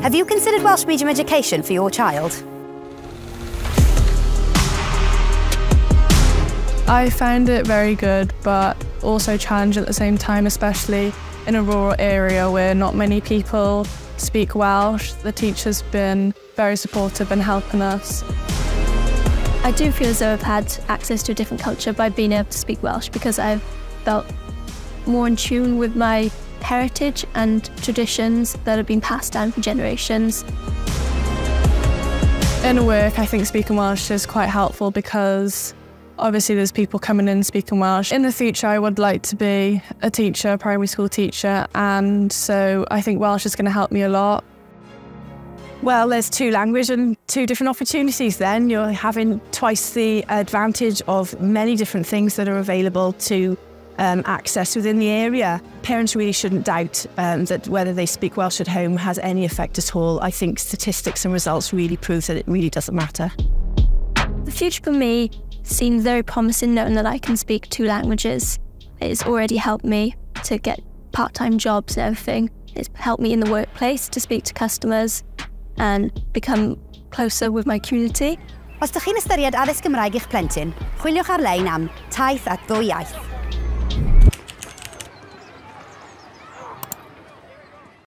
Have you considered Welsh medium education for your child? I found it very good, but also challenging at the same time, especially in a rural area where not many people speak Welsh. The teacher's been very supportive in helping us. I do feel as though I've had access to a different culture by being able to speak Welsh, because I've felt more in tune with my heritage and traditions that have been passed down for generations. In work, I think speaking Welsh is quite helpful because obviously there's people coming in speaking Welsh. In the future, I would like to be a teacher, a primary school teacher, and so I think Welsh is going to help me a lot. Well, there's two language and two different opportunities then. You're having twice the advantage of many different things that are available to access within the area. Parents really shouldn't doubt that whether they speak Welsh at home has any effect at all. I think statistics and results really prove that it really doesn't matter. The future for me seems very promising, knowing that I can speak two languages. It's already helped me to get part-time jobs and everything. It's helped me in the workplace to speak to customers and become closer with my community. Os ydych chi'n ystyried addysg Gymraeg i'ch plentyn, chwiliwch ar-lein am taith at ddwy iaith.